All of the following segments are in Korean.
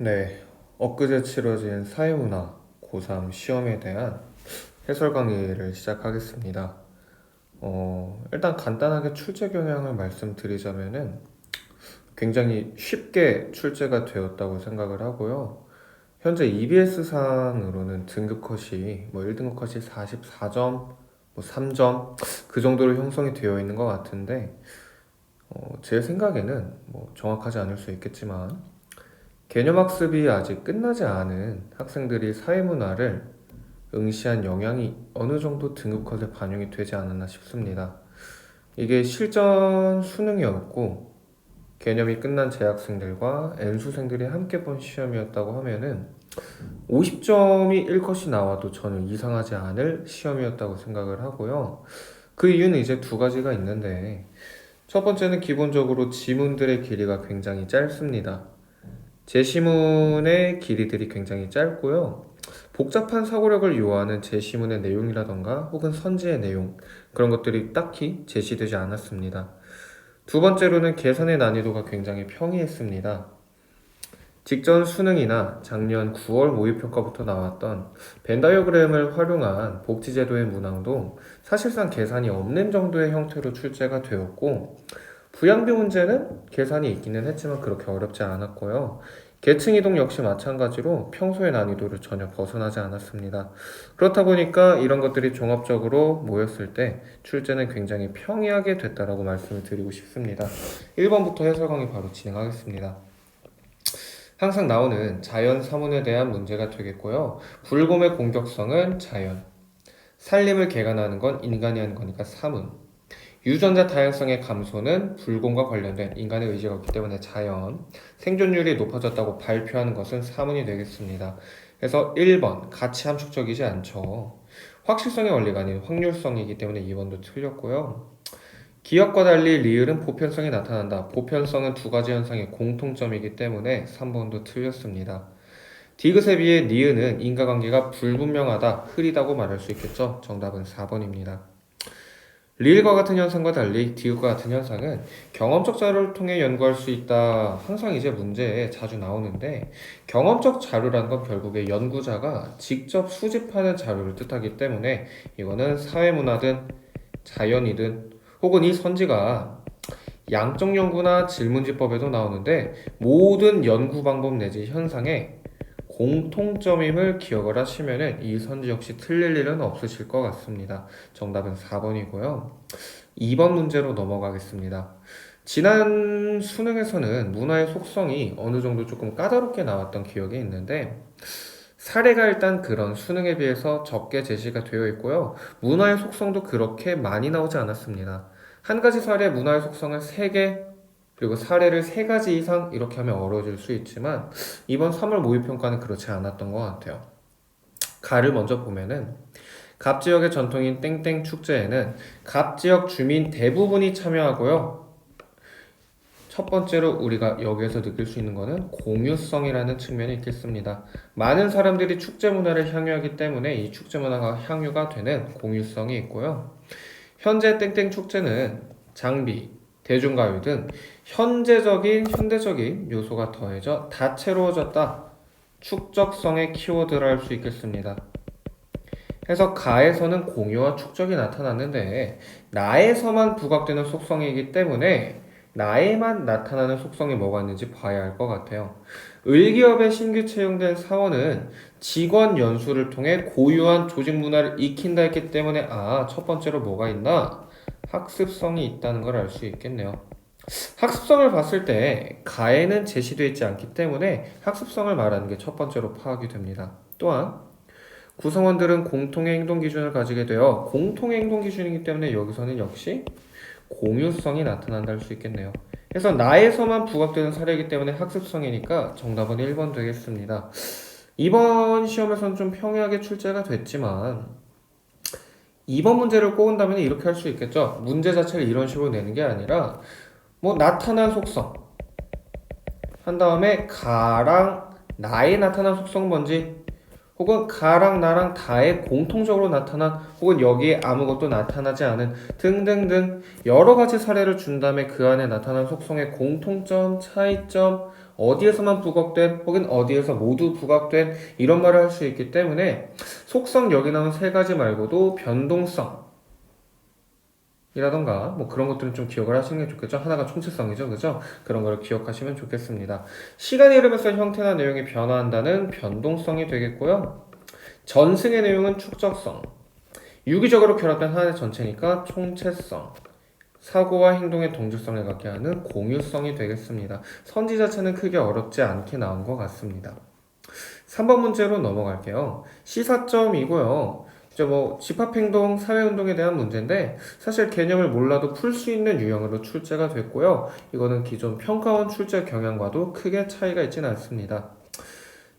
네, 엊그제 치러진 사회문화 고3 시험에 대한 해설 강의를 시작하겠습니다. 일단 간단하게 출제 경향을 말씀드리자면은 굉장히 쉽게 출제가 되었다고 생각을 하고요. 현재 EBS상으로는 등급 컷이 1등급 컷이 44점, 3점 그 정도로 형성이 되어 있는 것 같은데 제 생각에는 정확하지 않을 수 있겠지만 개념학습이 아직 끝나지 않은 학생들이 사회문화를 응시한 영향이 어느 정도 등급컷에 반영이 되지 않았나 싶습니다. 이게 실전 수능이었고 개념이 끝난 재학생들과 N수생들이 함께 본 시험이었다고 하면은 50점이 1컷이 나와도 저는 이상하지 않을 시험이었다고 생각을 하고요. 그 이유는 이제 두 가지가 있는데 첫 번째는 기본적으로 지문들의 길이가 굉장히 짧습니다. 제시문의 길이들이 굉장히 짧고요. 복잡한 사고력을 요하는 제시문의 내용이라던가 혹은 선지의 내용 그런 것들이 딱히 제시되지 않았습니다. 두 번째로는 계산의 난이도가 굉장히 평이했습니다. 직전 수능이나 작년 9월 모의평가부터 나왔던 벤다이어그램을 활용한 복지제도의 문항도 사실상 계산이 없는 정도의 형태로 출제가 되었고 부양비 문제는 계산이 있기는 했지만 그렇게 어렵지 않았고요. 계층 이동 역시 마찬가지로 평소의 난이도를 전혀 벗어나지 않았습니다. 그렇다 보니까 이런 것들이 종합적으로 모였을 때 출제는 굉장히 평이하게 됐다라고 말씀을 드리고 싶습니다. 1번부터 해설 강의 바로 진행하겠습니다. 항상 나오는 자연 사문에 대한 문제가 되겠고요. 불곰의 공격성은 자연, 산림을 개간하는 건 인간이 하는 거니까 사문, 유전자 다양성의 감소는 불곰과 관련된 인간의 의지가 없기 때문에 자연, 생존율이 높아졌다고 발표하는 것은 사문이 되겠습니다. 그래서 1번, 가치 함축적이지 않죠. 확실성의 원리가 아닌 확률성이기 때문에 2번도 틀렸고요. 기억과 달리 리을은 보편성이 나타난다. 보편성은 두 가지 현상의 공통점이기 때문에 3번도 틀렸습니다. 디귿에 비해 니은은 인과관계가 불분명하다, 흐리다고 말할 수 있겠죠. 정답은 4번입니다. 리을과 같은 현상과 달리 디귿과 같은 현상은 경험적 자료를 통해 연구할 수 있다. 항상 이제 문제에 자주 나오는데 경험적 자료라는 건 결국에 연구자가 직접 수집하는 자료를 뜻하기 때문에 이거는 사회문화든 자연이든 혹은 이 선지가 양적 연구나 질문지법에도 나오는데 모든 연구 방법 내지 현상에 공통점임을 기억을 하시면은 이 선지 역시 틀릴 일은 없으실 것 같습니다. 정답은 4번이고요. 2번 문제로 넘어가겠습니다. 지난 수능에서는 문화의 속성이 어느 정도 조금 까다롭게 나왔던 기억이 있는데 사례가 일단 그런 수능에 비해서 적게 제시가 되어 있고요. 문화의 속성도 그렇게 많이 나오지 않았습니다. 한 가지 사례 문화의 속성을 3개 그리고 사례를 3가지 이상 이렇게 하면 어려워질 수 있지만 이번 3월 모의평가는 그렇지 않았던 것 같아요. 가를 먼저 보면은 갑 지역의 전통인 땡땡 축제에는 갑 지역 주민 대부분이 참여하고요. 첫 번째로 우리가 여기에서 느낄 수 있는 것은 공유성이라는 측면이 있겠습니다. 많은 사람들이 축제 문화를 향유하기 때문에 이 축제 문화가 향유가 되는 공유성이 있고요. 현재 땡땡 축제는 장비, 대중가요 등 현대적인 요소가 더해져 다채로워졌다. 축적성의 키워드를 할 수 있겠습니다. 해서 가에서는 공유와 축적이 나타났는데 나에서만 부각되는 속성이기 때문에 나에만 나타나는 속성이 뭐가 있는지 봐야 할 것 같아요. 을기업에 신규 채용된 사원은 직원 연수를 통해 고유한 조직 문화를 익힌다 했기 때문에 첫 번째로 뭐가 있나? 학습성이 있다는 걸 알 수 있겠네요. 학습성을 봤을 때 가에는 제시되어 있지 않기 때문에 학습성을 말하는 게 첫 번째로 파악이 됩니다. 또한 구성원들은 공통의 행동 기준을 가지게 되어 공통의 행동 기준이기 때문에 여기서는 역시 공유성이 나타난다 할 수 있겠네요. 그래서 나에서만 부각되는 사례이기 때문에 학습성이니까 정답은 1번 되겠습니다. 이번 시험에서는 좀 평이하게 출제가 됐지만 2번 문제를 꼬은다면 이렇게 할 수 있겠죠. 문제 자체를 이런 식으로 내는 게 아니라 나타난 속성 한 다음에 가랑 나에 나타난 속성 뭔지 혹은 가랑 나랑 다에 공통적으로 나타난 혹은 여기에 아무것도 나타나지 않은 등등등 여러 가지 사례를 준 다음에 그 안에 나타난 속성의 공통점, 차이점 어디에서만 부각된 혹은 어디에서 모두 부각된 이런 말을 할 수 있기 때문에 속성 여기 나온 세 가지 말고도 변동성 이라던가 뭐 그런 것들은 좀 기억을 하시는 게 좋겠죠. 하나가 총체성이죠, 그죠? 그런 거를 기억하시면 좋겠습니다. 시간이 흐르면서 형태나 내용이 변화한다는 변동성이 되겠고요. 전승의 내용은 축적성, 유기적으로 결합된 하나의 전체니까 총체성, 사고와 행동의 동질성을 갖게 하는 공유성이 되겠습니다. 선지 자체는 크게 어렵지 않게 나온 것 같습니다. 3번 문제로 넘어갈게요. 시사점이고요. 이제 뭐 집합행동, 사회운동에 대한 문제인데 사실 개념을 몰라도 풀 수 있는 유형으로 출제가 됐고요. 이거는 기존 평가원 출제 경향과도 크게 차이가 있지는 않습니다.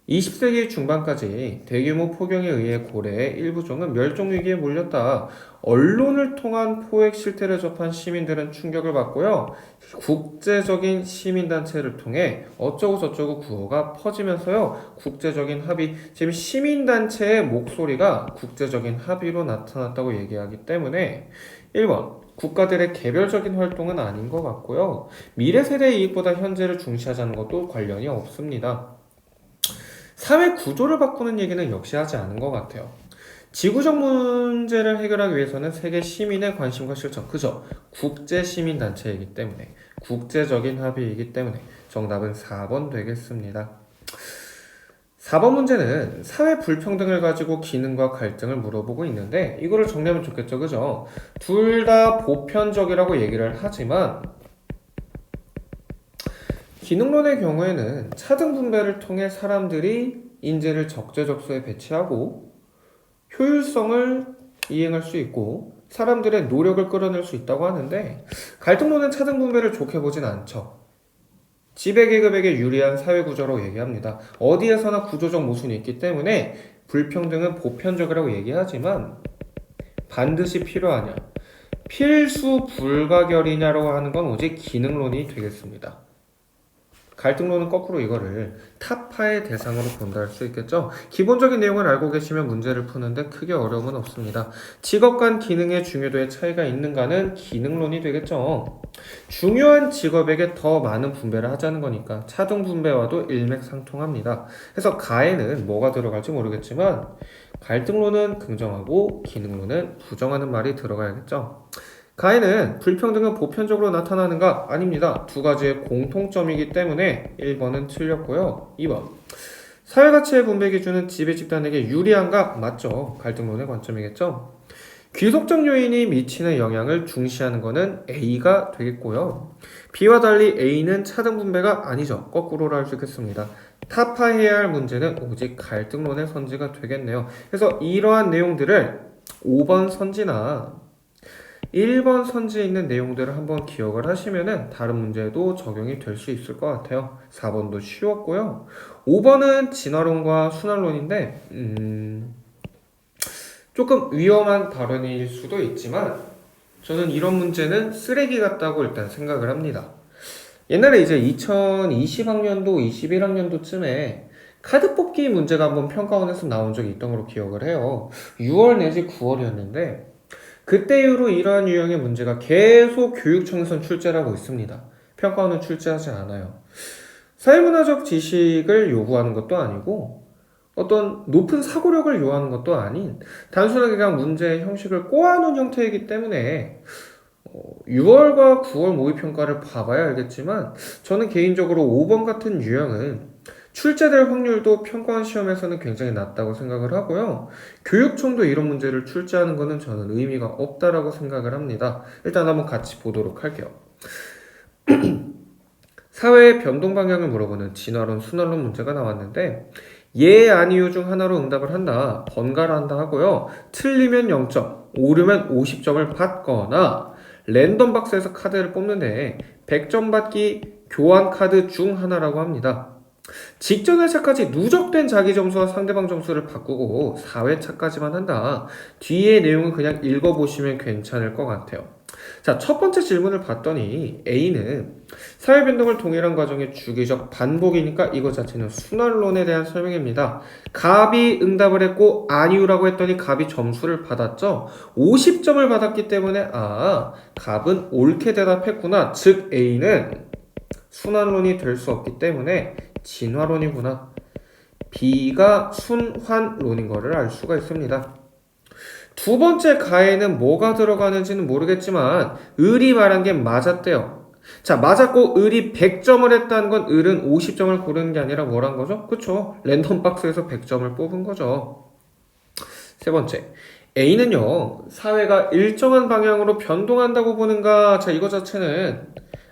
20세기 중반까지 대규모 폭염에 의해 고래의 일부 종은 멸종위기에 몰렸다. 언론을 통한 포획 실태를 접한 시민들은 충격을 받고요. 국제적인 시민단체를 통해 어쩌고 저쩌고 구호가 퍼지면서요. 국제적인 합의, 지금 시민단체의 목소리가 국제적인 합의로 나타났다고 얘기하기 때문에 1번 국가들의 개별적인 활동은 아닌 것 같고요. 미래 세대의 이익보다 현재를 중시하자는 것도 관련이 없습니다. 사회 구조를 바꾸는 얘기는 역시 하지 않은 것 같아요. 지구적 문제를 해결하기 위해서는 세계 시민의 관심과 실천, 그죠? 국제 시민단체이기 때문에, 국제적인 합의이기 때문에 정답은 4번 되겠습니다. 4번 문제는 사회 불평등을 가지고 기능과 갈등을 물어보고 있는데 이거를 정리하면 좋겠죠, 그죠? 둘 다 보편적이라고 얘기를 하지만 기능론의 경우에는 차등 분배를 통해 사람들이 인재를 적재적소에 배치하고 효율성을 이행할 수 있고 사람들의 노력을 끌어낼 수 있다고 하는데 갈등론은 차등 분배를 좋게 보진 않죠. 지배계급에게 유리한 사회구조라고 얘기합니다. 어디에서나 구조적 모순이 있기 때문에 불평등은 보편적이라고 얘기하지만 반드시 필요하냐 필수 불가결이냐라고 하는 건 오직 기능론이 되겠습니다. 갈등론은 거꾸로 이거를 타파의 대상으로 본다 할 수 있겠죠. 기본적인 내용을 알고 계시면 문제를 푸는데 크게 어려움은 없습니다. 직업 간 기능의 중요도에 차이가 있는가는 기능론이 되겠죠. 중요한 직업에게 더 많은 분배를 하자는 거니까 차등 분배와도 일맥상통합니다. 그래서 가에는 뭐가 들어갈지 모르겠지만 갈등론은 긍정하고 기능론은 부정하는 말이 들어가야겠죠. 가에는 불평등은 보편적으로 나타나는가? 아닙니다. 두 가지의 공통점이기 때문에 1번은 틀렸고요. 2번 사회가치의 분배 기준은 지배 집단에게 유리한가? 맞죠. 갈등론의 관점이겠죠. 귀속적 요인이 미치는 영향을 중시하는 것은 A가 되겠고요. B와 달리 A는 차등 분배가 아니죠. 거꾸로로 할 수 있겠습니다. 타파해야 할 문제는 오직 갈등론의 선지가 되겠네요. 그래서 이러한 내용들을 5번 선지나 1번 선지에 있는 내용들을 한번 기억을 하시면은 다른 문제도 적용이 될 수 있을 것 같아요. 4번도 쉬웠고요. 5번은 진화론과 순환론인데 조금 위험한 발언일 수도 있지만 저는 이런 문제는 쓰레기 같다고 일단 생각을 합니다. 옛날에 이제 2020학년도, 21학년도쯤에 카드 뽑기 문제가 한번 평가원에서 나온 적이 있던 걸로 기억을 해요. 6월 내지 9월이었는데 그때 이후로 이러한 유형의 문제가 계속 교육청에선 출제를 하고 있습니다. 평가원은 출제하지 않아요. 사회문화적 지식을 요구하는 것도 아니고 어떤 높은 사고력을 요하는 것도 아닌 단순하게 그냥 문제의 형식을 꼬아놓은 형태이기 때문에 6월과 9월 모의평가를 봐봐야 알겠지만 저는 개인적으로 5번 같은 유형은 출제될 확률도 평가원 시험에서는 굉장히 낮다고 생각을 하고요. 교육청도 이런 문제를 출제하는 것은 저는 의미가 없다라고 생각을 합니다. 일단 한번 같이 보도록 할게요. 사회의 변동 방향을 물어보는 진화론, 순환론 문제가 나왔는데 예, 아니요 중 하나로 응답을 한다. 번갈아 한다 하고요. 틀리면 0점, 오르면 50점을 받거나 랜덤 박스에서 카드를 뽑는데 100점 받기 교환 카드 중 하나라고 합니다. 직전 회차까지 누적된 자기 점수와 상대방 점수를 바꾸고 4회차까지만 한다. 뒤에 내용을 그냥 읽어보시면 괜찮을 것 같아요. 자, 첫 번째 질문을 봤더니 A는 사회변동을 동일한 과정의 주기적 반복이니까 이것 자체는 순환론에 대한 설명입니다. 갑이 응답을 했고 아니요라고 했더니 갑이 점수를 받았죠. 50점을 받았기 때문에 갑은 옳게 대답했구나. 즉 A는 순환론이 될 수 없기 때문에 진화론이구나. B가 순환론인 거를 알 수가 있습니다. 두 번째 가에는 뭐가 들어가는지는 모르겠지만 을이 말한 게 맞았대요. 자, 맞았고 을이 100점을 했다는 건 을은 50점을 고르는 게 아니라 뭐란 거죠? 그쵸? 랜덤 박스에서 100점을 뽑은 거죠. 세 번째, A는요, 사회가 일정한 방향으로 변동한다고 보는가? 자, 이거 자체는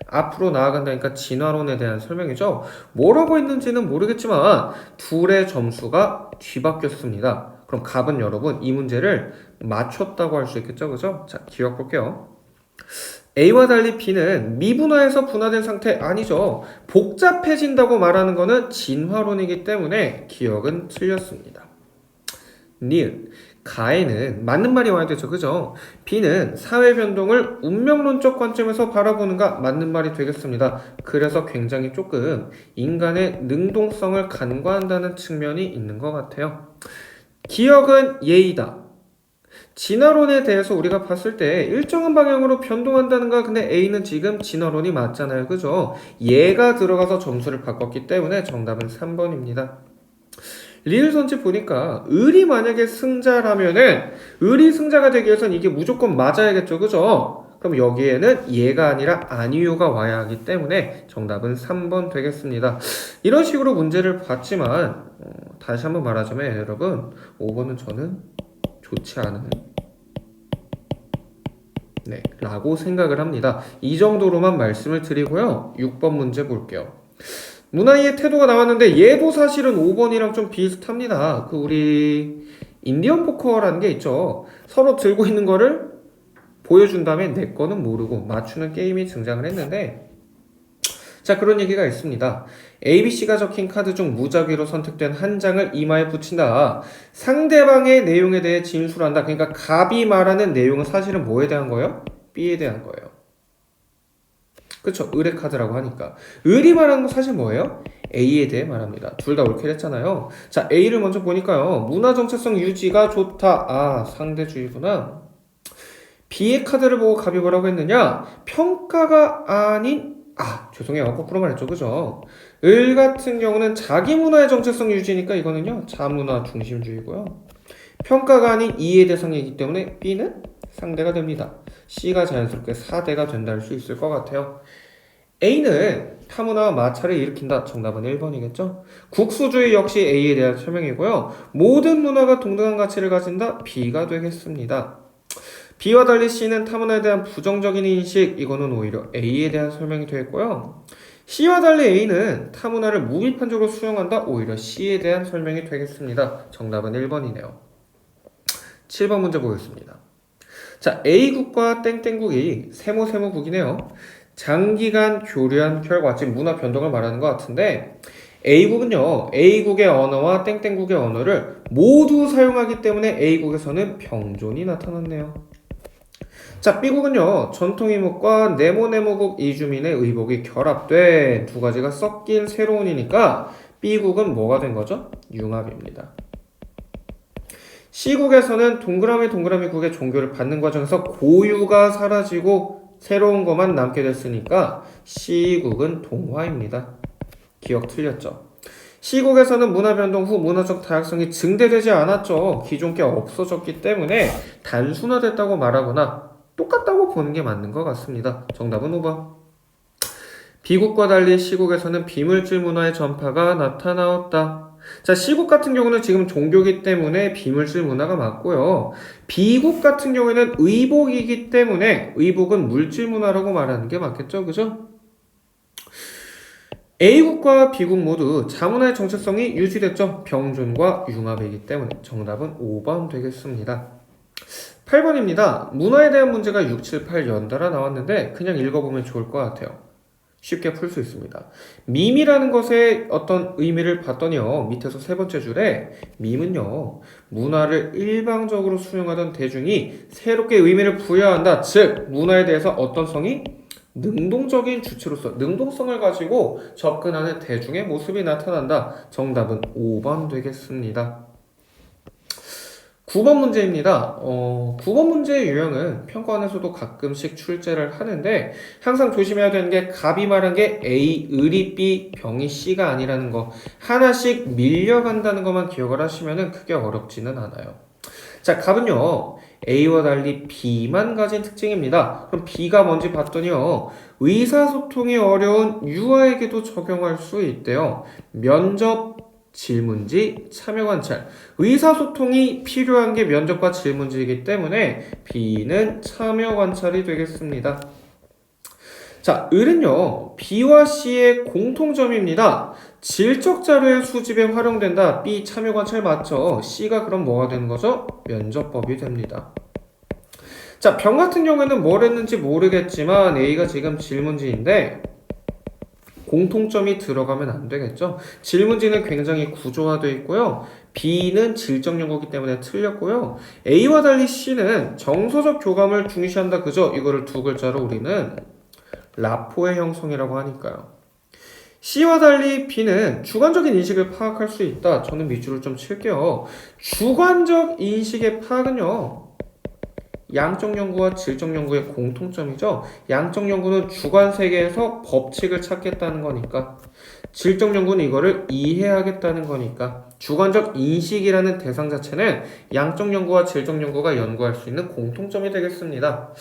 앞으로 나아간다니까 진화론에 대한 설명이죠. 뭐라고 했는지는 모르겠지만 둘의 점수가 뒤바뀌었습니다. 그럼 갑은 여러분 이 문제를 맞췄다고 할 수 있겠죠, 그죠? 자, 기억 볼게요. A와 달리 B는 미분화해서 분화된 상태 아니죠. 복잡해진다고 말하는 거는 진화론이기 때문에 기억은 틀렸습니다. 니은, 가에는 맞는 말이 와야 되죠, 그죠? B는 사회 변동을 운명론적 관점에서 바라보는가 맞는 말이 되겠습니다. 그래서 굉장히 조금 인간의 능동성을 간과한다는 측면이 있는 것 같아요. 기억은 예의다. 진화론에 대해서 우리가 봤을 때 일정한 방향으로 변동한다는가. 근데 A는 지금 진화론이 맞잖아요, 그죠? 얘가 들어가서 점수를 바꿨기 때문에 정답은 3번입니다. 리을 선지 보니까 을이 만약에 승자라면은 을이 승자가 되기 위해서는 이게 무조건 맞아야겠죠, 그죠? 그럼 여기에는 얘가 아니라 아니요가 와야 하기 때문에 정답은 3번 되겠습니다. 이런 식으로 문제를 봤지만 다시 한번 말하자면 여러분 5번은 저는 좋지 않은 라고 생각을 합니다. 이 정도로만 말씀을 드리고요. 6번 문제 볼게요. 문아이의 태도가 나왔는데 얘도 사실은 5번이랑 좀 비슷합니다. 우리 인디언 포커라는 게 있죠. 서로 들고 있는 거를 보여준 다음에 내 거는 모르고 맞추는 게임이 등장을 했는데, 자, 그런 얘기가 있습니다. ABC가 적힌 카드 중 무작위로 선택된 한 장을 이마에 붙인다. 상대방의 내용에 대해 진술한다. 그러니까 갑이 말하는 내용은 사실은 뭐에 대한 거예요? B에 대한 거예요. 그쵸? 을의 카드라고 하니까. 을이 말하는 건 사실 뭐예요? A에 대해 말합니다. 둘 다 옳게 됐잖아요. 자, A를 먼저 보니까요. 문화 정체성 유지가 좋다. 아, 상대주의구나. B의 카드를 보고 갑이 뭐라고 했느냐? 평가가 아닌, 죄송해요. 거꾸로 말했죠. 그죠? 을 같은 경우는 자기 문화의 정체성 유지니까 이거는요. 자문화 중심주의고요. 평가가 아닌 이해 대상이기 때문에 B는 상대가 됩니다. C가 자연스럽게 4대가 된다 할 수 있을 것 같아요. A는 타문화와 마찰을 일으킨다. 정답은 1번이겠죠? 국수주의 역시 A에 대한 설명이고요. 모든 문화가 동등한 가치를 가진다. B가 되겠습니다. B와 달리 C는 타문화에 대한 부정적인 인식. 이거는 오히려 A에 대한 설명이 되겠고요. C와 달리 A는 타문화를 무비판적으로 수용한다. 오히려 C에 대한 설명이 되겠습니다. 정답은 1번이네요. 7번 문제 보겠습니다. 자, A국과 땡땡국이 세모국이네요. 장기간 교류한 결과, 지금 문화 변동을 말하는 것 같은데, A국은요, A국의 언어와 땡땡국의 언어를 모두 사용하기 때문에 A국에서는 병존이 나타났네요. 자, B국은요, 전통이목과 네모네모국 이주민의 의복이 결합된 두 가지가 섞인 새로운이니까 B국은 뭐가 된 거죠? 융합입니다. C국에서는 동그라미국의 종교를 받는 과정에서 고유가 사라지고 새로운 것만 남게 됐으니까 C국은 동화입니다. 기억 틀렸죠? C국에서는 문화 변동 후 문화적 다양성이 증대되지 않았죠. 기존 게 없어졌기 때문에 단순화됐다고 말하거나 똑같다고 보는 게 맞는 것 같습니다. 정답은 5번. B국과 달리 C국에서는 비물질 문화의 전파가 나타나었다. 자, C국 같은 경우는 지금 종교기 때문에 비물질 문화가 맞고요. B국 같은 경우에는 의복이기 때문에 의복은 물질 문화라고 말하는 게 맞겠죠, 그죠? A국과 B국 모두 자문화의 정체성이 유지됐죠. 병존과 융합이기 때문에 정답은 5번 되겠습니다. 8번입니다. 문화에 대한 문제가 6, 7, 8 연달아 나왔는데 그냥 읽어보면 좋을 것 같아요. 쉽게 풀 수 있습니다. 밈이라는 것의 어떤 의미를 봤더니요. 밑에서 세 번째 줄에 밈은요. 문화를 일방적으로 수용하던 대중이 새롭게 의미를 부여한다. 즉 문화에 대해서 어떤 성이 능동적인 주체로서 능동성을 가지고 접근하는 대중의 모습이 나타난다. 정답은 5번 되겠습니다. 9번 문제입니다. 9번 문제의 유형은 평가원에서도 가끔씩 출제를 하는데 항상 조심해야 되는 게 갑이 말한 게 A, 을이 B, 병이 C가 아니라는 거 하나씩 밀려간다는 것만 기억을 하시면 크게 어렵지는 않아요. 자, 갑은요. A와 달리 B만 가진 특징입니다. 그럼 B가 뭔지 봤더니요. 의사소통이 어려운 유아에게도 적용할 수 있대요. 면접, 질문지, 참여관찰. 의사소통이 필요한 게 면접과 질문지이기 때문에 B는 참여관찰이 되겠습니다. 자, 을은요. B와 C의 공통점입니다. 질적 자료의 수집에 활용된다. B 참여관찰 맞죠? C가 그럼 뭐가 되는 거죠? 면접법이 됩니다. 자, 병 같은 경우에는 뭘 했는지 모르겠지만 A가 지금 질문지인데 공통점이 들어가면 안 되겠죠? 질문지는 굉장히 구조화되어 있고요. B는 질적 연구이기 때문에 틀렸고요. A와 달리 C는 정서적 교감을 중시한다. 그죠? 이거를 두 글자로 우리는 라포의 형성이라고 하니까요. C와 달리 B는 주관적인 인식을 파악할 수 있다. 저는 밑줄을 좀 칠게요. 주관적 인식의 파악은요. 양적 연구와 질적 연구의 공통점이죠. 양적 연구는 주관 세계에서 법칙을 찾겠다는 거니까 질적 연구는 이거를 이해하겠다는 거니까 주관적 인식이라는 대상 자체는 양적 연구와 질적 연구가 연구할 수 있는 공통점이 되겠습니다.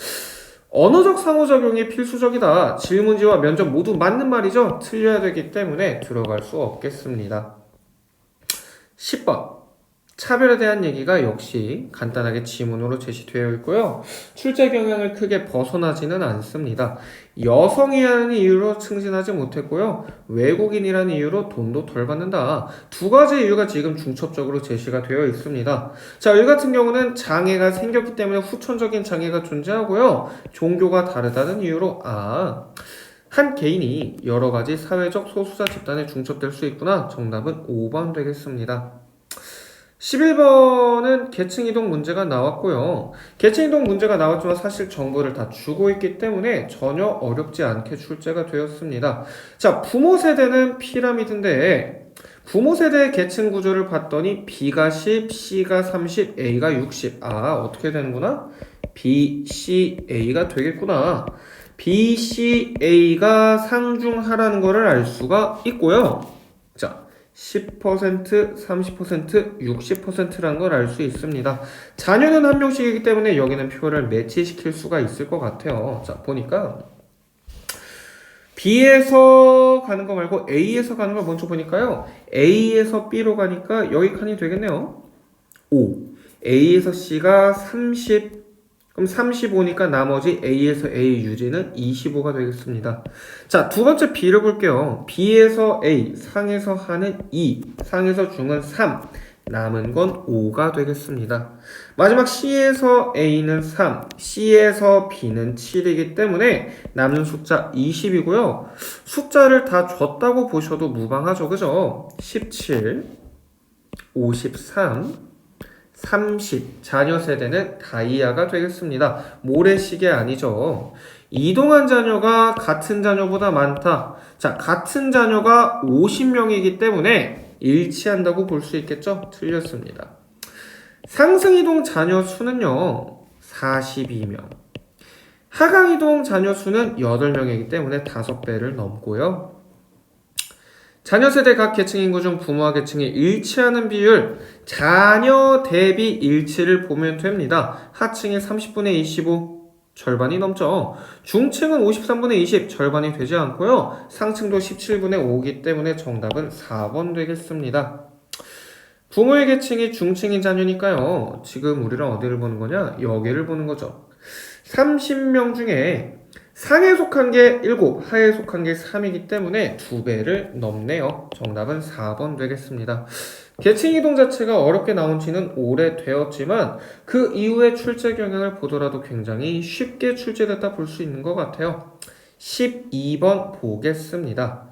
언어적 상호작용이 필수적이다. 질문지와 면접 모두 맞는 말이죠. 틀려야 되기 때문에 들어갈 수 없겠습니다. 10번. 차별에 대한 얘기가 역시 간단하게 지문으로 제시되어 있고요. 출제 경향을 크게 벗어나지는 않습니다. 여성이라는 이유로 승진하지 못했고요. 외국인이라는 이유로 돈도 덜 받는다. 두 가지 이유가 지금 중첩적으로 제시가 되어 있습니다. 자, 을 같은 경우는 장애가 생겼기 때문에 후천적인 장애가 존재하고요. 종교가 다르다는 이유로 한 개인이 여러 가지 사회적 소수자 집단에 중첩될 수 있구나. 정답은 5번 되겠습니다. 11번은 계층이동 문제가 나왔고요. 계층이동 문제가 나왔지만 사실 정보를 다 주고 있기 때문에 전혀 어렵지 않게 출제가 되었습니다. 자, 부모 세대는 피라미드인데 부모 세대의 계층 구조를 봤더니 B가 10, C가 30, A가 60. 어떻게 되는구나? B, C, A가 되겠구나. B, C, A가 상중하라는 것을 알 수가 있고요. 자, 10%, 30%, 60%라는 걸 알 수 있습니다. 자녀는 한 명씩이기 때문에 여기는 표를 매치시킬 수가 있을 것 같아요. 자, 보니까 B에서 가는 거 말고 A에서 가는 걸 먼저 보니까요. A에서 B로 가니까 여기 칸이 되겠네요. 5. A에서 C가 30. 그럼 35니까 나머지 A에서 A 유지는 25가 되겠습니다. 자, 두 번째 B를 볼게요. B에서 A, 상에서 하는 2, 상에서 중은 3, 남은 건 5가 되겠습니다. 마지막 C에서 A는 3, C에서 B는 7이기 때문에 남는 숫자 20이고요. 숫자를 다 줬다고 보셔도 무방하죠. 그죠? 17, 53, 30. 자녀 세대는 다이아가 되겠습니다. 모래시계 아니죠. 이동한 자녀가 같은 자녀보다 많다. 자, 같은 자녀가 50명이기 때문에 일치한다고 볼 수 있겠죠? 틀렸습니다. 상승이동 자녀 수는요. 42명. 하강이동 자녀 수는 8명이기 때문에 5배를 넘고요. 자녀 세대 각 계층 인구 중 부모와 계층이 일치하는 비율, 자녀 대비 일치를 보면 됩니다. 하층이 30분의 25, 절반이 넘죠. 중층은 53분의 20, 절반이 되지 않고요. 상층도 17분의 5이기 때문에 정답은 4번 되겠습니다. 부모의 계층이 중층인 자녀니까요. 지금 우리는 어디를 보는 거냐? 여기를 보는 거죠. 30명 중에 상에 속한 게 7, 하에 속한 게 3이기 때문에 2배를 넘네요. 정답은 4번 되겠습니다. 계층 이동 자체가 어렵게 나온 지는 오래되었지만 그 이후의 출제 경향을 보더라도 굉장히 쉽게 출제됐다 볼 수 있는 것 같아요. 12번 보겠습니다.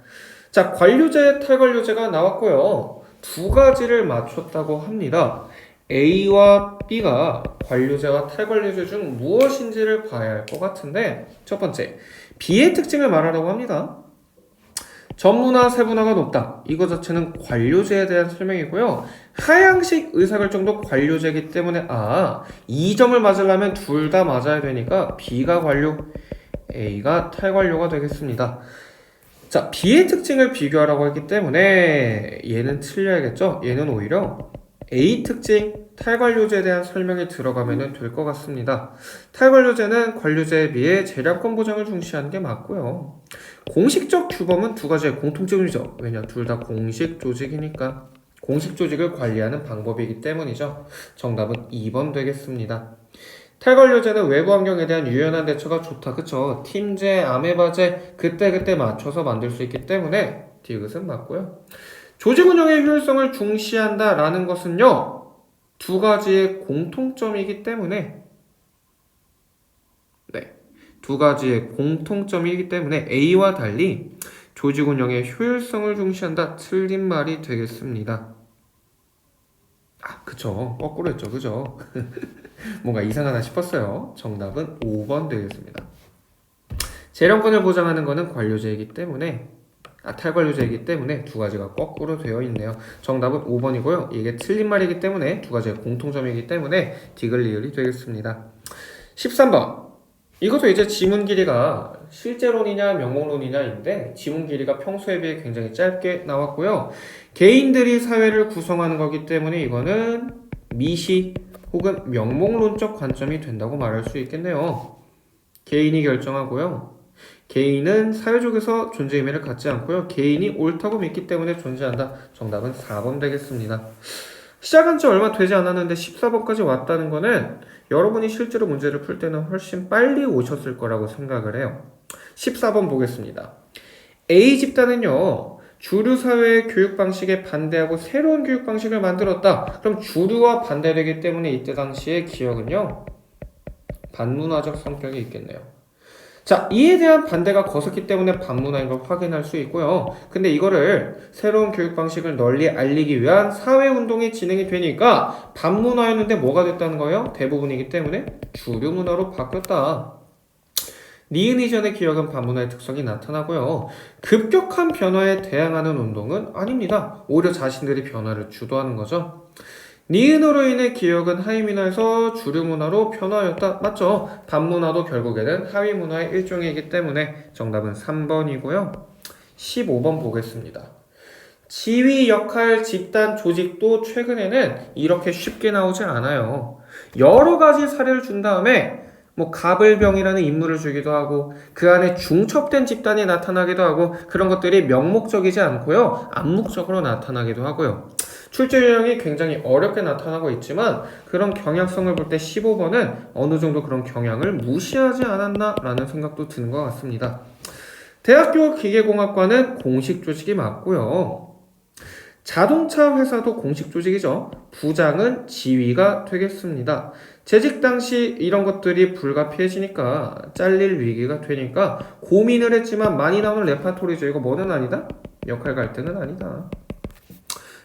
자, 관료제, 탈관료제가 나왔고요. 두 가지를 맞췄다고 합니다. A와 B가 관료제와 탈관료제 중 무엇인지를 봐야 할 것 같은데 첫 번째, B의 특징을 말하라고 합니다. 전문화, 세분화가 높다. 이거 자체는 관료제에 대한 설명이고요. 하향식 의사결정도 관료제이기 때문에 이 점을 맞으려면 둘 다 맞아야 되니까 B가 관료, A가 탈관료가 되겠습니다. 자, B의 특징을 비교하라고 했기 때문에 얘는 틀려야겠죠? 얘는 오히려 A 특징, 탈관료제에 대한 설명이 들어가면 될 것 같습니다. 탈관료제는 관료제에 비해 재량권 보장을 중시하는 게 맞고요. 공식적 규범은 두 가지의 공통점이죠. 왜냐, 둘 다 공식 조직이니까. 공식 조직을 관리하는 방법이기 때문이죠. 정답은 2번 되겠습니다. 탈관료제는 외부 환경에 대한 유연한 대처가 좋다. 그쵸? 팀제, 아메바제 그때그때 맞춰서 만들 수 있기 때문에 디귿은 맞고요. 조직 운영의 효율성을 중시한다 라는 것은요, 두 가지의 공통점이기 때문에 두 가지의 공통점이기 때문에 A와 달리 조직 운영의 효율성을 중시한다. 틀린 말이 되겠습니다. 그쵸. 거꾸로 했죠. 그죠? 뭔가 이상하나 싶었어요. 정답은 5번 되겠습니다. 재량권을 보장하는 것은 관료제이기 때문에 탈관료제이기 때문에 두 가지가 거꾸로 되어 있네요. 정답은 5번이고요. 이게 틀린 말이기 때문에 두 가지의 공통점이기 때문에 디귿리을이 되겠습니다. 13번. 이것도 이제 지문 길이가 실제론이냐 명목론이냐인데 지문 길이가 평소에 비해 굉장히 짧게 나왔고요. 개인들이 사회를 구성하는 거기 때문에 이거는 미시 혹은 명목론적 관점이 된다고 말할 수 있겠네요. 개인이 결정하고요. 개인은 사회적에서 존재 의미를 갖지 않고요. 개인이 옳다고 믿기 때문에 존재한다. 정답은 4번 되겠습니다. 시작한 지 얼마 되지 않았는데 14번까지 왔다는 거는 여러분이 실제로 문제를 풀 때는 훨씬 빨리 오셨을 거라고 생각을 해요. 14번 보겠습니다. A 집단은요, 주류 사회의 교육 방식에 반대하고 새로운 교육 방식을 만들었다. 그럼 주류와 반대되기 때문에 이때 당시의 기억은요, 반문화적 성격이 있겠네요. 자, 이에 대한 반대가 거셌기 때문에 반문화인 걸 확인할 수 있고요. 근데 이거를 새로운 교육 방식을 널리 알리기 위한 사회운동이 진행이 되니까 반문화였는데 뭐가 됐다는 거예요? 대부분이기 때문에 주류 문화로 바뀌었다. 니은 이전의 기억은 반문화의 특성이 나타나고요. 급격한 변화에 대항하는 운동은 아닙니다. 오히려 자신들이 변화를 주도하는 거죠. 니은으로 인해 기억은 하위문화에서 주류문화로 변화하였다. 맞죠? 반문화도 결국에는 하위문화의 일종이기 때문에 정답은 3번이고요. 15번 보겠습니다. 지위, 역할, 집단, 조직도 최근에는 이렇게 쉽게 나오지 않아요. 여러 가지 사례를 준 다음에 가불병이라는 인물을 주기도 하고 그 안에 중첩된 집단이 나타나기도 하고 그런 것들이 명목적이지 않고요. 암묵적으로 나타나기도 하고요. 출제 유형이 굉장히 어렵게 나타나고 있지만 그런 경향성을 볼 때 15번은 어느 정도 그런 경향을 무시하지 않았나라는 생각도 드는 것 같습니다. 대학교 기계공학과는 공식 조직이 맞고요. 자동차 회사도 공식 조직이죠. 부장은 지위가 되겠습니다. 재직 당시 이런 것들이 불가피해지니까 잘릴 위기가 되니까 고민을 했지만 많이 나오는 레파토리죠. 이거 뭐는 아니다? 역할 갈등은 아니다.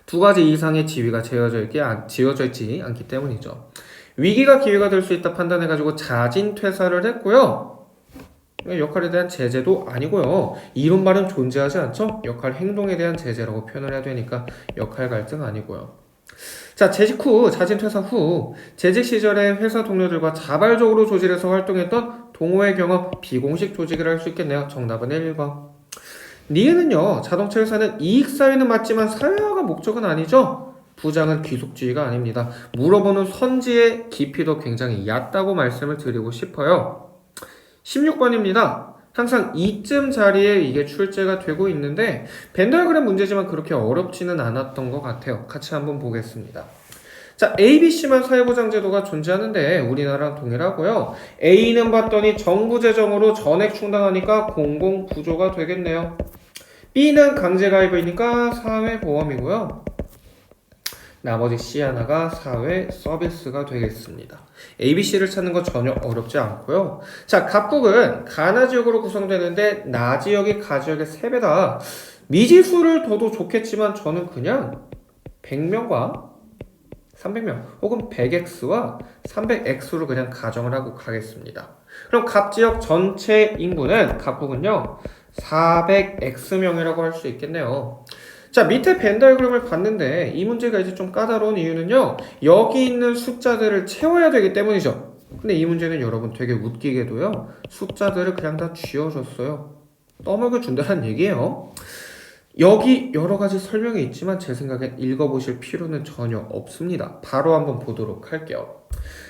두 가지 이상의 지위가 지어져 있지 않기 때문이죠. 위기가 기회가 될 수 있다 판단해가지고 자진 퇴사를 했고요. 역할에 대한 제재도 아니고요. 이런 말은 존재하지 않죠? 역할 행동에 대한 제재라고 표현을 해야 되니까 역할 갈등 아니고요. 자, 재직 후, 자진 퇴사 후 재직 시절에 회사 동료들과 자발적으로 조직에서 활동했던 동호회 경험 비공식 조직을 할 수 있겠네요. 정답은 1번. 니은은요, 자동차 회사는 이익사회는 맞지만 사회화가 목적은 아니죠. 부장은 귀속주의가 아닙니다. 물어보는 선지의 깊이도 굉장히 얕다고 말씀을 드리고 싶어요. 16번입니다. 항상 이쯤 자리에 이게 출제가 되고 있는데 벤다이어그램 문제지만 그렇게 어렵지는 않았던 것 같아요. 같이 한번 보겠습니다. 자, ABC만 사회보장제도가 존재하는데 우리나라랑 동일하고요. A는 봤더니 정부 재정으로 전액 충당하니까 공공부조가 되겠네요. B는 강제가입이니까 사회보험이고요. 나머지 C 하나가 사회 서비스가 되겠습니다. ABC를 찾는 건 전혀 어렵지 않고요. 자, 갑국은 가나 지역으로 구성되는데 나 지역이 가 지역의 3배다. 미지수를 둬도 좋겠지만 저는 그냥 100명과 300명 혹은 100x와 300x로 그냥 가정을 하고 가겠습니다. 그럼 갑지역 전체 인구는 갑국은요. 400x명이라고 할 수 있겠네요. 자, 밑에 벤 다이어그램을 봤는데 이 문제가 이제 좀 까다로운 이유는요. 여기 있는 숫자들을 채워야 되기 때문이죠. 근데 이 문제는 여러분 되게 웃기게도요. 숫자들을 그냥 다 쥐어줬어요. 떠먹여 준다는 얘기예요. 여기 여러 가지 설명이 있지만 제 생각엔 읽어보실 필요는 전혀 없습니다. 바로 한번 보도록 할게요.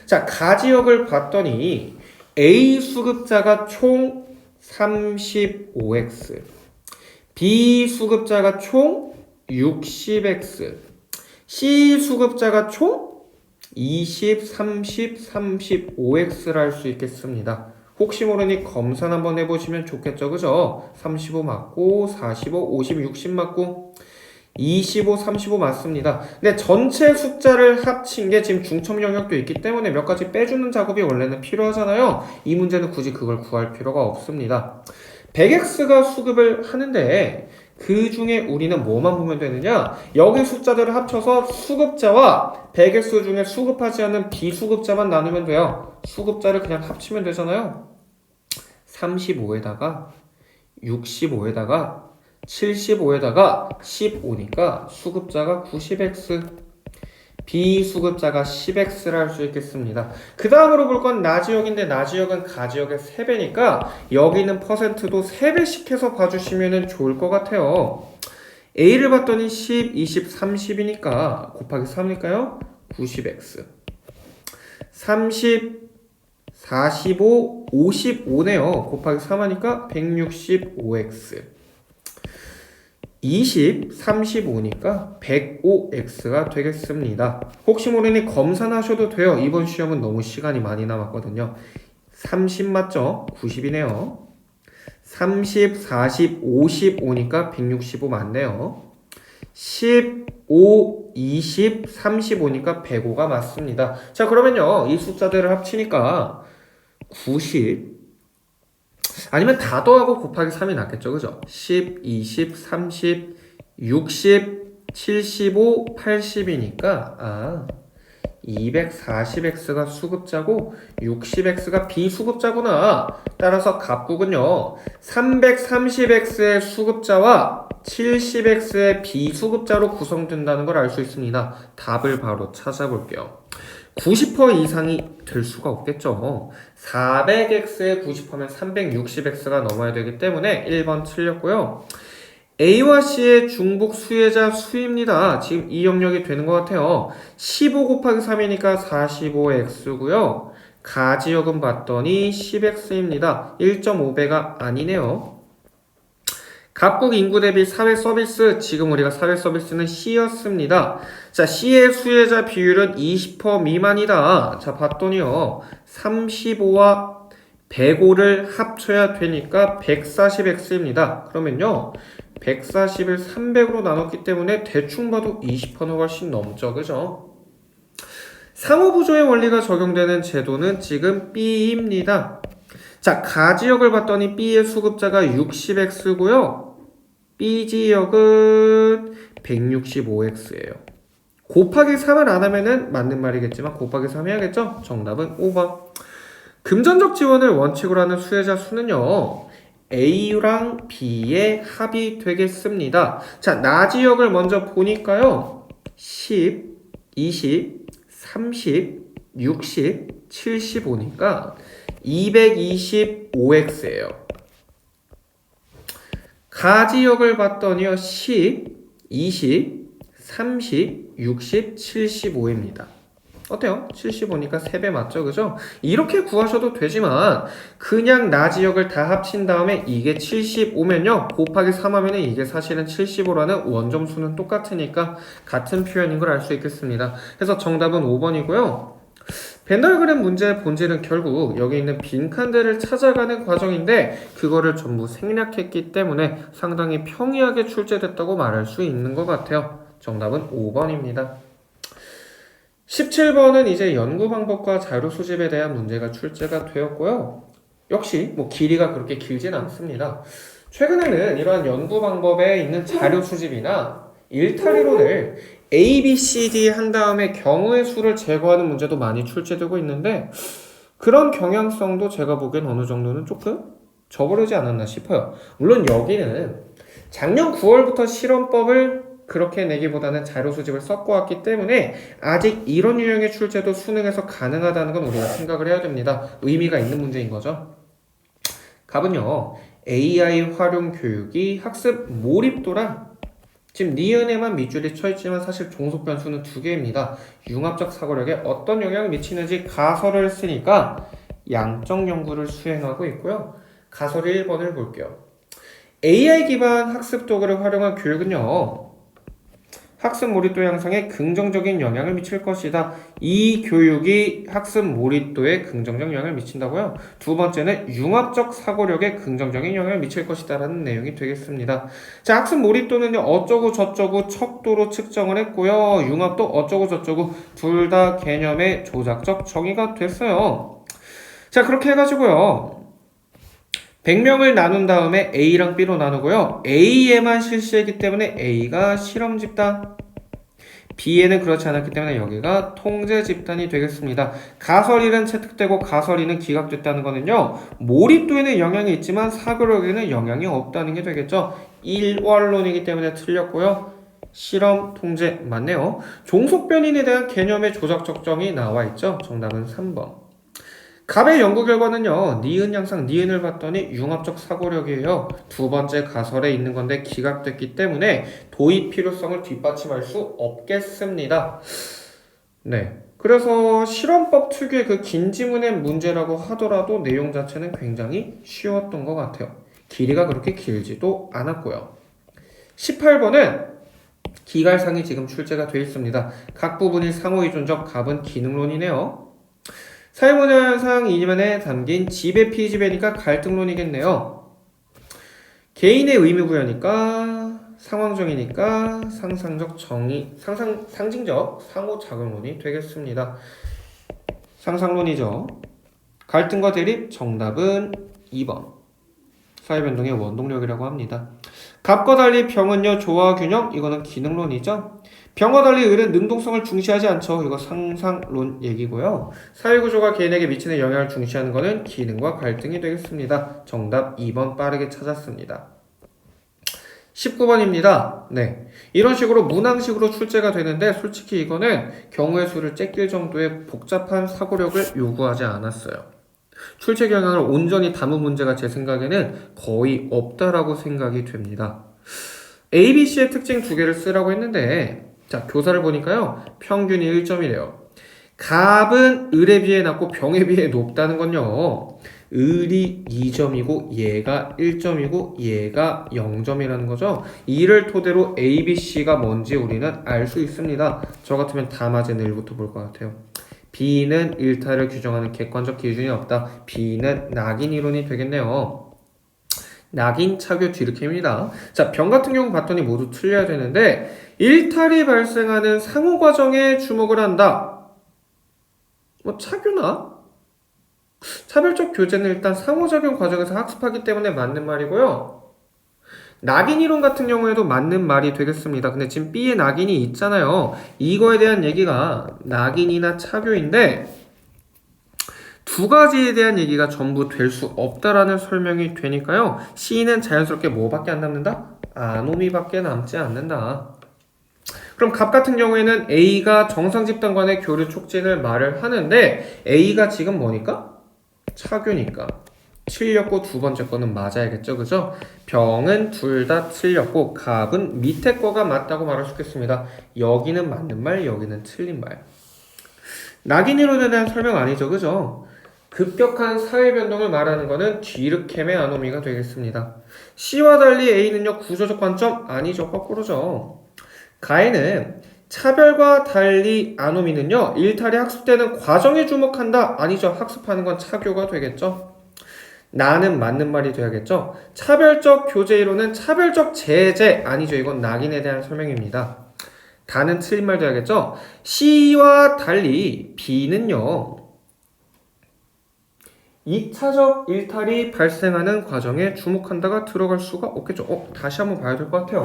자, 가지역을 봤더니 A 수급자가 총 35x, B 수급자가 총 60x, C 수급자가 총 20, 30, 35x를 할 수 있겠습니다. 혹시 모르니 검산 한번 해보시면 좋겠죠, 그죠? 35 맞고 45, 50, 60 맞고 25, 35 맞습니다. 근데 전체 숫자를 합친 게 지금 중첩 영역도 있기 때문에 몇 가지 빼주는 작업이 원래는 필요하잖아요. 이 문제는 굳이 그걸 구할 필요가 없습니다. 100x가 수급을 하는데 그 중에 우리는 뭐만 보면 되느냐? 여기 숫자들을 합쳐서 수급자와 100x 중에 수급하지 않는 비수급자만 나누면 돼요. 수급자를 그냥 합치면 되잖아요. 35에다가 65에다가 75에다가 15니까 수급자가 90x, 비수급자가 10x를 할 수 있겠습니다. 그 다음으로 볼 건 나지역인데 나지역은 가지역의 3배니까 여기는 퍼센트도 3배씩 해서 봐주시면 좋을 것 같아요. A를 봤더니 10, 20, 30이니까 곱하기 3이니까요. 90x. 30, 45, 55네요. 곱하기 3하니까 165x. 20, 35니까 105x가 되겠습니다. 혹시 모르니 검산하셔도 돼요. 이번 시험은 너무 시간이 많이 남았거든요. 30 맞죠? 90이네요. 30, 40, 55니까 165 맞네요. 15, 20, 35니까 105가 맞습니다. 자, 그러면요. 이 숫자들을 합치니까 90, 아니면 다 더하고 곱하기 3이 낫겠죠, 그죠? 10, 20, 30, 60, 75, 80이니까 240x가 수급자고 60x가 비수급자구나. 따라서 갑국은요 330x의 수급자와 70x의 비수급자로 구성된다는 걸 알 수 있습니다. 답을 바로 찾아볼게요. 90% 이상이 될 수가 없겠죠. 400x에 90%면 360x가 넘어야 되기 때문에 1번 틀렸고요. A와 C의 중복 수혜자 수입니다. 지금 이 영역이 되는 것 같아요. 15 곱하기 3이니까 45x고요. 가지역은 봤더니 10x입니다. 1.5배가 아니네요. 각국 인구 대비 사회 서비스, 지금 우리가 사회 서비스는 C였습니다. 자, C의 수혜자 비율은 20% 미만이다. 자, 봤더니요. 35와 105를 합쳐야 되니까 140x입니다. 그러면요. 140을 300으로 나눴기 때문에 대충 봐도 20%는 훨씬 넘죠. 그죠? 상호부조의 원리가 적용되는 제도는 지금 B입니다. 자, 가지역을 봤더니 B의 수급자가 60x고요. B지역은 165x예요. 곱하기 3을 안 하면은 맞는 말이겠지만 곱하기 3 해야겠죠? 정답은 5번. 금전적 지원을 원칙으로 하는 수혜자 수는요. A랑 B의 합이 되겠습니다. 자, 나지역을 먼저 보니까요. 10, 20, 30, 60, 75니까 225x예요. 가지역을 봤더니요. 10, 20, 30, 60, 75입니다. 어때요? 75니까 3배 맞죠? 그죠? 이렇게 구하셔도 되지만 그냥 나지역을 다 합친 다음에 이게 75면요. 곱하기 3하면 이게 사실은 75라는 원점수는 똑같으니까 같은 표현인 걸 알 수 있겠습니다. 그래서 정답은 5번이고요. 벤 다이어그램 문제의 본질은 결국 여기 있는 빈칸들을 찾아가는 과정인데 그거를 전부 생략했기 때문에 상당히 평이하게 출제됐다고 말할 수 있는 것 같아요. 정답은 5번입니다. 17번은 이제 연구 방법과 자료 수집에 대한 문제가 출제가 되었고요. 역시 길이가 그렇게 길진 않습니다. 최근에는 이러한 연구 방법에 있는 자료 수집이나 일탈이론을 A, B, C, D 한 다음에 경우의 수를 제거하는 문제도 많이 출제되고 있는데 그런 경향성도 제가 보기엔 어느 정도는 조금 져버리지 않았나 싶어요. 물론 여기는 작년 9월부터 실험법을 그렇게 내기보다는 자료 수집을 섞어왔기 때문에 아직 이런 유형의 출제도 수능에서 가능하다는 건 우리가 생각을 해야 됩니다. 의미가 있는 문제인 거죠. 갑은요, AI 활용 교육이 학습 몰입도랑 지금 니은에만 밑줄이 쳐있지만 사실 종속 변수는 두 개입니다. 융합적 사고력에 어떤 영향을 미치는지 가설을 쓰니까 양적 연구를 수행하고 있고요. 가설 1번을 볼게요. AI 기반 학습 도구를 활용한 교육은요, 학습 몰입도 향상에 긍정적인 영향을 미칠 것이다. 이 교육이 학습 몰입도에 긍정적 영향을 미친다고요? 두 번째는 융합적 사고력에 긍정적인 영향을 미칠 것이다 라는 내용이 되겠습니다. 자, 학습 몰입도는요, 어쩌고 저쩌고 척도로 측정을 했고요. 융합도 어쩌고 저쩌고 둘 다 개념의 조작적 정의가 됐어요. 자, 그렇게 해가지고요. 100명을 나눈 다음에 A랑 B로 나누고요. A에만 실시했기 때문에 A가 실험 집단, B에는 그렇지 않았기 때문에 여기가 통제 집단이 되겠습니다. 가설 1은 채택되고 가설 2는 기각됐다는 거는요. 몰입도에는 영향이 있지만 사고력에는 영향이 없다는 게 되겠죠. 일괄론이기 때문에 틀렸고요. 실험 통제 맞네요. 종속변인에 대한 개념의 조작 적정이 나와 있죠. 정답은 3번. 갑의 연구 결과는요. 니은 양상 니은을 봤더니 융합적 사고력이에요. 두 번째 가설에 있는 건데 기각됐기 때문에 도입 필요성을 뒷받침할 수 없겠습니다. 네. 그래서 실험법 특유의 그 긴 지문의 문제라고 하더라도 내용 자체는 굉장히 쉬웠던 것 같아요. 길이가 그렇게 길지도 않았고요. 18번은 기갈상이 지금 출제가 되어 있습니다. 각 부분이 상호이존적 갑은 기능론이네요. 사회문화현상 이면에 담긴 지배 피지배니까 갈등론이겠네요. 개인의 의미부여니까 상황정이니까 상상적 정의, 상징적 상호작용론이 되겠습니다. 상상론이죠. 갈등과 대립 정답은 2번. 사회변동의 원동력이라고 합니다. 갑과 달리 병은요 조화 균형 이거는 기능론이죠. 병과 달리 을은 능동성을 중시하지 않죠. 이거 상상론 얘기고요. 사회구조가 개인에게 미치는 영향을 중시하는 것은 기능과 갈등이 되겠습니다. 정답 2번 빠르게 찾았습니다. 19번입니다. 네, 이런 식으로 문항식으로 출제가 되는데 솔직히 이거는 경우의 수를 째낄 정도의 복잡한 사고력을 요구하지 않았어요. 출제 경향을 온전히 담은 문제가 제 생각에는 거의 없다라고 생각이 됩니다. A, B, C의 특징 두 개를 쓰라고 했는데 자, 교사를 보니까요. 평균이 1점이래요. 갑은 을에 비해 낮고 병에 비해 높다는 건요. 을이 2점이고 얘가 1점이고 얘가 0점이라는 거죠. 이를 토대로 A, B, C가 뭔지 우리는 알 수 있습니다. 저 같으면 다 맞은 1부터 볼 것 같아요. B는 일탈을 규정하는 객관적 기준이 없다. B는 낙인 이론이 되겠네요. 낙인 차교 뒤르기입니다. 자, 병 같은 경우 봤더니 모두 틀려야 되는데 일탈이 발생하는 상호 과정에 주목을 한다. 뭐 차교나? 차별적 교재는 일단 상호작용 과정에서 학습하기 때문에 맞는 말이고요. 낙인 이론 같은 경우에도 맞는 말이 되겠습니다. 근데 지금 B에 낙인이 있잖아요. 이거에 대한 얘기가 낙인이나 차교인데 두 가지에 대한 얘기가 전부 될 수 없다라는 설명이 되니까요. C는 자연스럽게 뭐밖에 안 남는다? 아노미밖에 남지 않는다. 그럼 갑 같은 경우에는 A가 정상 집단 간의 교류 촉진을 말을 하는데 A가 지금 뭐니까? 차교니까. 틀렸고 두 번째 거는 맞아야겠죠, 그죠? 병은 둘 다 틀렸고 갑은 밑에 거가 맞다고 말할 수 있겠습니다. 여기는 맞는 말, 여기는 틀린 말. 낙인 이론에 대한 설명 아니죠, 그죠? 급격한 사회 변동을 말하는 거는 뒤르켐의 아노미가 되겠습니다. C와 달리 A는요 구조적 관점 아니죠, 거꾸로죠. 가에는 차별과 달리 아노미는요 일탈이 학습되는 과정에 주목한다 아니죠, 학습하는 건 차교가 되겠죠. 나는 맞는 말이 돼야겠죠. 차별적 교재 이론은 차별적 제재 아니죠, 이건 낙인에 대한 설명입니다. 다는 틀린 말 돼야겠죠. C와 달리 B는요 2차적 일탈이 발생하는 과정에 주목한다가 들어갈 수가 없겠죠. 다시 한번 봐야 될 것 같아요.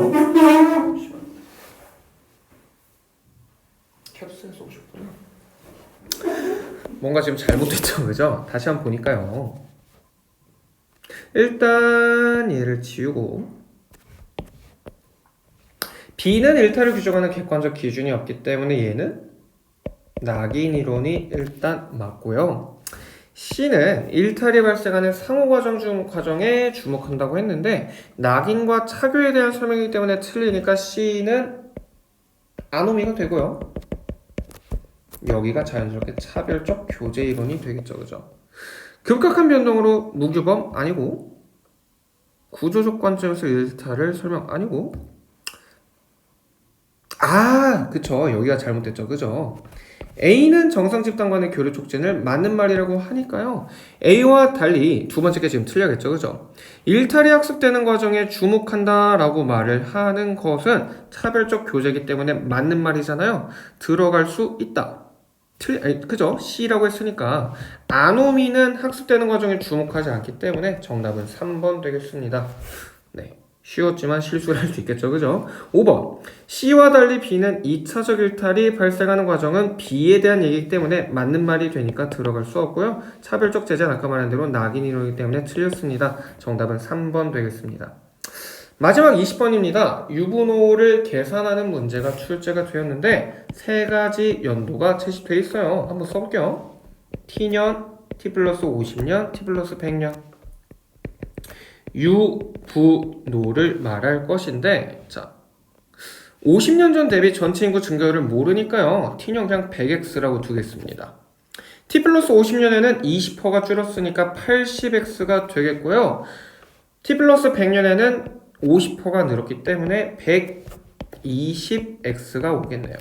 캡슐에서 오셨구나. 뭔가 지금 잘못됐죠, 그죠? 다시 한번 보니까요. 일단 얘를 지우고 B는 일탈을 규정하는 객관적 기준이 없기 때문에 얘는 낙인 이론이 일단 맞고요. C는 일탈이 발생하는 상호과정에 주목한다고 했는데 낙인과 차교에 대한 설명이기 때문에 틀리니까 C는 아노미가 되고요. 여기가 자연스럽게 차별적 교제 이론이 되겠죠. 그죠? 급격한 변동으로 무규범 아니고 구조적 관점에서 일탈을 설명 아니고 그쵸. 여기가 잘못됐죠. 그죠? A는 정상 집단 간의 교류 촉진을 맞는 말이라고 하니까요. A와 달리 두 번째 게 지금 틀려겠죠. 그죠? 일탈이 학습되는 과정에 주목한다라고 말을 하는 것은 차별적 교제이기 때문에 맞는 말이잖아요. 들어갈 수 있다. 그죠? C라고 했으니까 아노미는 학습되는 과정에 주목하지 않기 때문에 정답은 3번 되겠습니다. 네. 쉬웠지만 실수를 할 수 있겠죠. 그죠? 5번. C와 달리 B는 2차적 일탈이 발생하는 과정은 B에 대한 얘기이기 때문에 맞는 말이 되니까 들어갈 수 없고요. 차별적 제재는 아까 말한 대로 낙인 이론이기 때문에 틀렸습니다. 정답은 3번 되겠습니다. 마지막 20번입니다. 유분호를 계산하는 문제가 출제가 되었는데 세 가지 연도가 채집되어 있어요. 한번 써볼게요. T년, T 플러스 50년, T 플러스 100년. 유분호를 말할 것인데 자 50년 전 대비 전체 인구 증가율을 모르니까요. T년 그냥 100x라고 두겠습니다. T 플러스 50년에는 20%가 줄었으니까 80x가 되겠고요. T 플러스 100년에는 50%가 늘었기 때문에 120x가 오겠네요.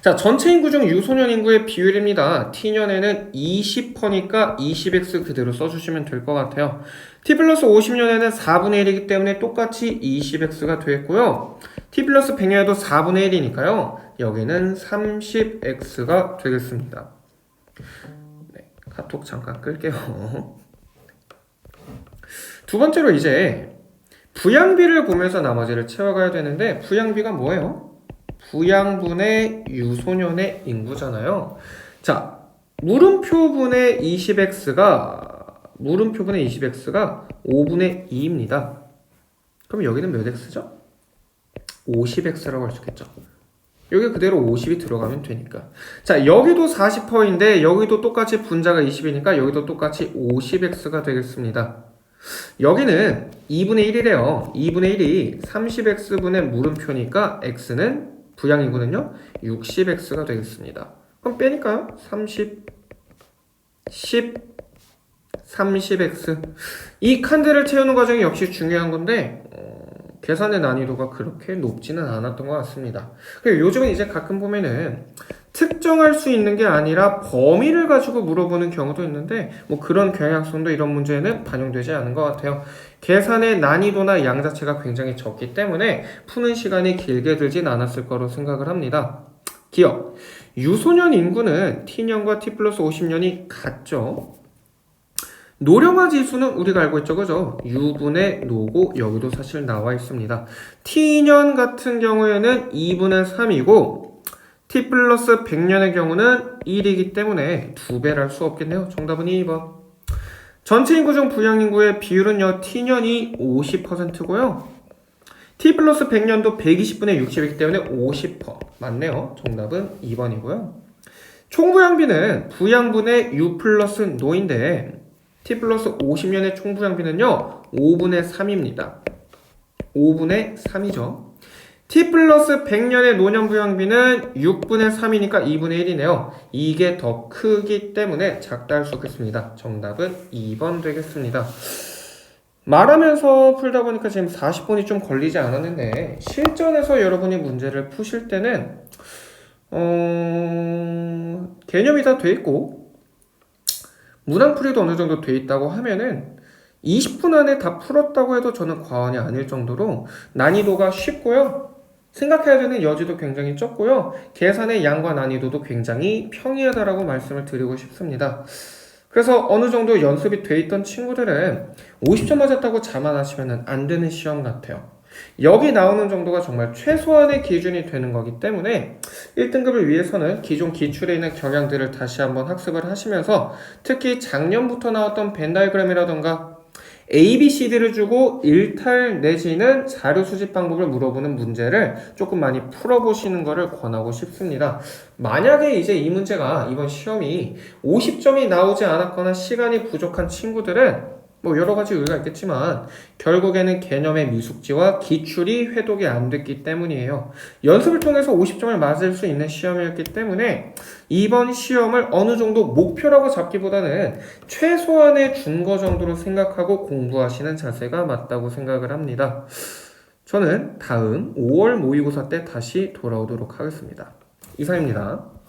자, 전체 인구 중 유소년 인구의 비율입니다. T년에는 20%니까 20x 그대로 써주시면 될 것 같아요. T 플러스 50년에는 4분의 1이기 때문에 똑같이 20x가 되겠고요. T 플러스 100년에도 4분의 1이니까요. 여기는 30x가 되겠습니다. 네, 카톡 잠깐 끌게요. 두 번째로 이제 부양비를 보면서 나머지를 채워가야 되는데 부양비가 뭐예요? 부양분의 유소년의 인구잖아요. 자, 물음표분의 20x가 5분의 2입니다. 그럼 여기는 몇 x죠? 50x라고 할 수 있겠죠. 여기 그대로 50이 들어가면 되니까. 자, 여기도 40%인데 여기도 똑같이 분자가 20이니까 여기도 똑같이 50x가 되겠습니다. 여기는 2분의 1이래요. 2분의 1이 30x분의 물음표니까 x는 부양이거든요. 60x가 되겠습니다. 그럼 빼니까요. 30, 10, 30x. 이 칸들을 채우는 과정이 역시 중요한 건데 계산의 난이도가 그렇게 높지는 않았던 것 같습니다. 그리고 요즘은 이제 가끔 보면은 특정할 수 있는 게 아니라 범위를 가지고 물어보는 경우도 있는데 뭐 그런 경향성도 이런 문제에는 반영되지 않은 것 같아요. 계산의 난이도나 양 자체가 굉장히 적기 때문에 푸는 시간이 길게 들진 않았을 거로 생각을 합니다. 기억. 유소년 인구는 T년과 T 플러스 50년이 같죠. 노령화 지수는 우리가 알고 있죠. 그죠? U분의 노고 여기도 사실 나와 있습니다. T년 같은 경우에는 2분의 3이고 T 플러스 100년의 경우는 1이기 때문에 2배를 할 수 없겠네요. 정답은 2번. 전체 인구 중 부양인구의 비율은요. T년이 50%고요. T 플러스 100년도 120분의 60이기 때문에 50%. 맞네요. 정답은 2번이고요. 총부양비는 부양분의 U 플러스 노인데 T 플러스 50년의 총부양비는요. 5분의 3입니다. 5분의 3이죠. T 플러스 100년의 노년부양비는 6분의 3이니까 2분의 1이네요. 이게 더 크기 때문에 작다 할 수 있겠습니다. 정답은 2번 되겠습니다. 말하면서 풀다 보니까 지금 40분이 좀 걸리지 않았는데 실전에서 여러분이 문제를 푸실 때는 개념이 다 돼 있고 문항풀이도 어느 정도 돼 있다고 하면은 20분 안에 다 풀었다고 해도 저는 과언이 아닐 정도로 난이도가 쉽고요. 생각해야 되는 여지도 굉장히 적고요. 계산의 양과 난이도도 굉장히 평이하다라고 말씀을 드리고 싶습니다. 그래서 어느 정도 연습이 돼 있던 친구들은 50점 맞았다고 자만하시면 안 되는 시험 같아요. 여기 나오는 정도가 정말 최소한의 기준이 되는 거기 때문에 1등급을 위해서는 기존 기출에 있는 경향들을 다시 한번 학습을 하시면서 특히 작년부터 나왔던 벤 다이그램이라던가 A, B, C, D를 주고 일탈 내지는 자료 수집 방법을 물어보는 문제를 조금 많이 풀어보시는 것을 권하고 싶습니다. 만약에 이제 이 문제가 이번 시험이 50점이 나오지 않았거나 시간이 부족한 친구들은 뭐 여러 가지 이유가 있겠지만 결국에는 개념의 미숙지와 기출이 회독이 안 됐기 때문이에요. 연습을 통해서 50점을 맞을 수 있는 시험이었기 때문에 이번 시험을 어느 정도 목표라고 잡기보다는 최소한의 준거 정도로 생각하고 공부하시는 자세가 맞다고 생각을 합니다. 저는 다음 5월 모의고사 때 다시 돌아오도록 하겠습니다. 이상입니다.